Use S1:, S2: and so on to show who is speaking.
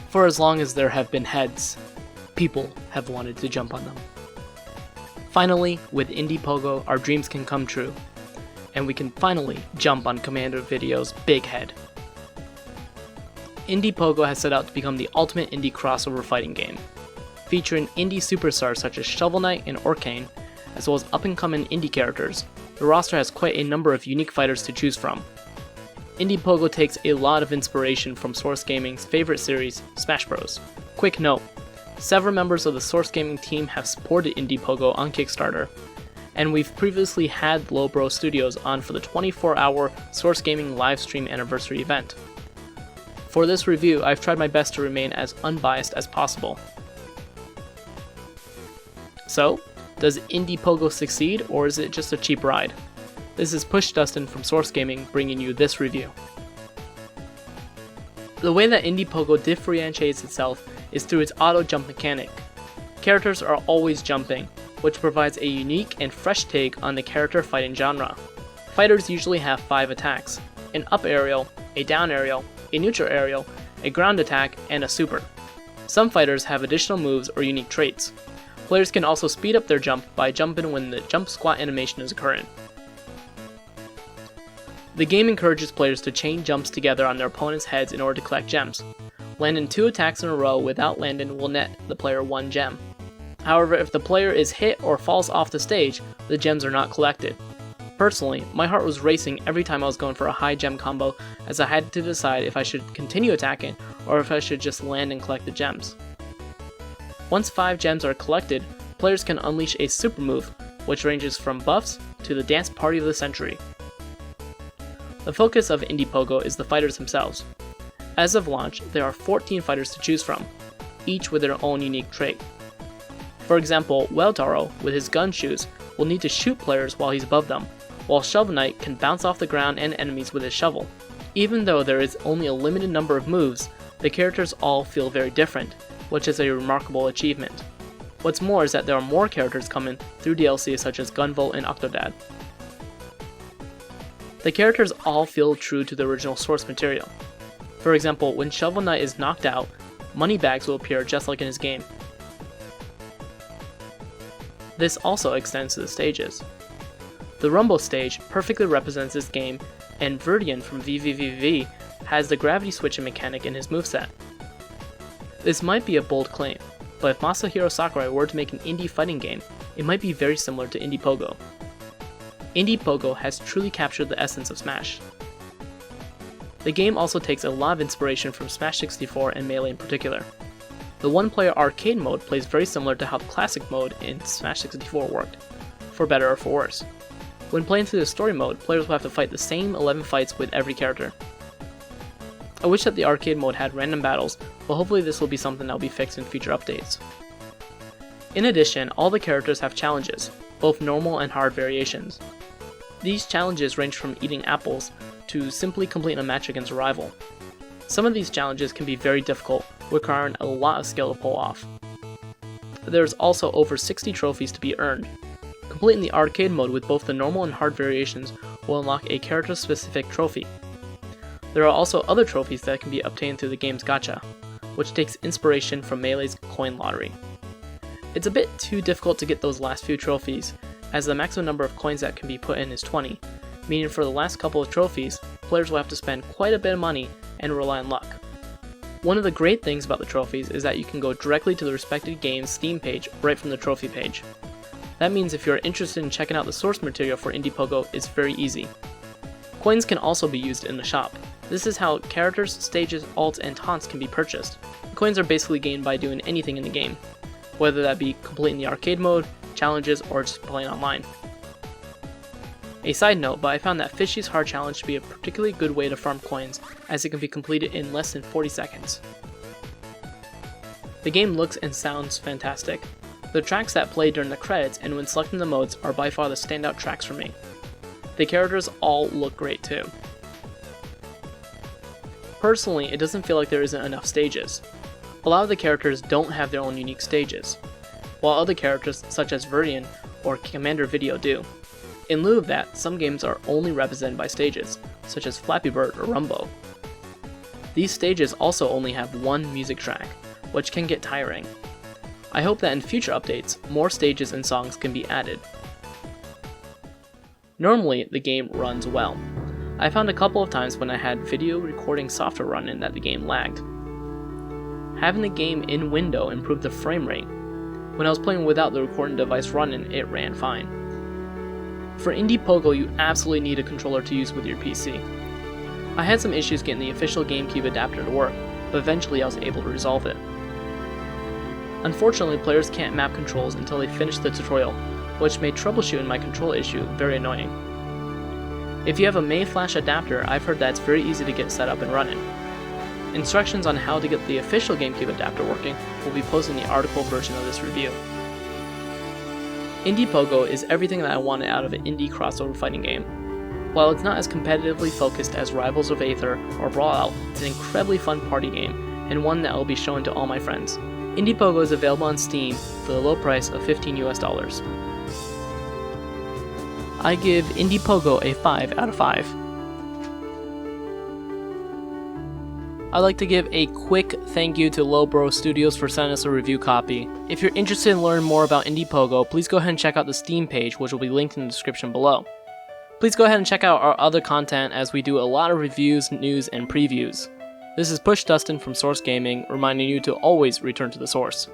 S1: For as long as there have been heads, people have wanted to jump on them. Finally, with Indie Pogo, our dreams can come true, and we can finally jump on Commander Video's big head. Indie Pogo has set out to become the ultimate indie crossover fighting game, featuring indie superstars such as Shovel Knight and Orcane, as well as up-and-coming indie characters. The roster has quite a number of unique fighters to choose from. Indie Pogo takes a lot of inspiration from Source Gaming's favorite series, Smash Bros. Quick note, several members of the Source Gaming team have supported Indie Pogo on Kickstarter, and we've previously had Lowe Bros Studios on for the 24-hour Source Gaming livestream anniversary event. For this review, I've tried my best to remain as unbiased as possible. So, does Indie Pogo succeed, or is it just a cheap ride? This is PushDustIn from Source Gaming bringing you this review. The way that Indie Pogo differentiates itself is through its auto jump mechanic. Characters are always jumping, which provides a unique and fresh take on the character fighting genre. Fighters usually have 5 attacks: an up aerial, a down aerial, a neutral aerial, a ground attack, and a super. Some fighters have additional moves or unique traits. Players can also speed up their jump by jumping when the jump squat animation is occurring. The game encourages players to chain jumps together on their opponent's heads in order to collect gems. Landing 2 attacks in a row without landing will net the player 1 gem. However, if the player is hit or falls off the stage, the gems are not collected. Personally, my heart was racing every time I was going for a high gem combo, as I had to decide if I should continue attacking or if I should just land and collect the gems. Once 5 gems are collected, players can unleash a super move, which ranges from buffs to the dance party of the century. The focus of Indie Pogo is the fighters themselves. As of launch, there are 14 fighters to choose from, each with their own unique trait. For example, Weltaro, with his gun shoes, will need to shoot players while he's above them, while Shovel Knight can bounce off the ground and enemies with his shovel. Even though there is only a limited number of moves, the characters all feel very different, which is a remarkable achievement. What's more is that there are more characters coming through DLC such as Gunvolt and Octodad. The characters all feel true to the original source material. For example, when Shovel Knight is knocked out, money bags will appear just like in his game. This also extends to the stages. The Rumble stage perfectly represents this game, and Verdian from VVVV has the gravity switching mechanic in his moveset. This might be a bold claim, but if Masahiro Sakurai were to make an indie fighting game, it might be very similar to Indie Pogo. Indie Pogo has truly captured the essence of Smash. The game also takes a lot of inspiration from Smash 64 and Melee in particular. The one-player arcade mode plays very similar to how the classic mode in Smash 64 worked, for better or for worse. When playing through the story mode, players will have to fight the same 11 fights with every character. I wish that the arcade mode had random battles, but hopefully this will be something that will be fixed in future updates. In addition, all the characters have challenges, both normal and hard variations. These challenges range from eating apples to simply completing a match against a rival. Some of these challenges can be very difficult, requiring a lot of skill to pull off. There's also over 60 trophies to be earned. Completing the arcade mode with both the normal and hard variations will unlock a character-specific trophy. There are also other trophies that can be obtained through the game's gacha, which takes inspiration from Melee's coin lottery. It's a bit too difficult to get those last few trophies, as the maximum number of coins that can be put in is 20, meaning for the last couple of trophies, players will have to spend quite a bit of money and rely on luck. One of the great things about the trophies is that you can go directly to the respective game's Steam page right from the trophy page. That means if you're interested in checking out the source material for Indie Pogo, it's very easy. Coins can also be used in the shop. This is how characters, stages, alts, and taunts can be purchased. The coins are basically gained by doing anything in the game, whether that be completing the arcade mode, challenges, or just playing online. A side note, but I found that Fishy's Hard Challenge to be a particularly good way to farm coins, as it can be completed in less than 40 seconds. The game looks and sounds fantastic. The tracks that play during the credits and when selecting the modes are by far the standout tracks for me. The characters all look great too. Personally, it doesn't feel like there isn't enough stages. A lot of the characters don't have their own unique stages, while other characters such as Verdian or Commander Video do. In lieu of that, some games are only represented by stages, such as Flappy Bird or Rumbo. These stages also only have one music track, which can get tiring. I hope that in future updates, more stages and songs can be added. Normally, the game runs well. I found a couple of times when I had video recording software running that the game lagged. Having the game in window improved the frame rate. When I was playing without the recording device running, it ran fine. For Indie Pogo, you absolutely need a controller to use with your PC. I had some issues getting the official GameCube adapter to work, but eventually I was able to resolve it. Unfortunately, players can't map controls until they finish the tutorial, which made troubleshooting my control issue very annoying. If you have a May Flash adapter, I've heard that it's very easy to get set up and running. Instructions on how to get the official GameCube adapter working will be posted in the article version of this review. Indie Pogo is everything that I wanted out of an indie crossover fighting game. While it's not as competitively focused as Rivals of Aether or Brawlout, it's an incredibly fun party game, and one that I will be showing to all my friends. Indie Pogo is available on Steam for the low price of $15 US. I give Indie Pogo a 5 out of 5. I'd like to give a quick thank you to Lowe Bros Studios for sending us a review copy. If you're interested in learning more about Indie Pogo, please go ahead and check out the Steam page, which will be linked in the description below. Please go ahead and check out our other content as we do a lot of reviews, news, and previews. This is PushDustIn from Source Gaming, reminding you to always return to the source.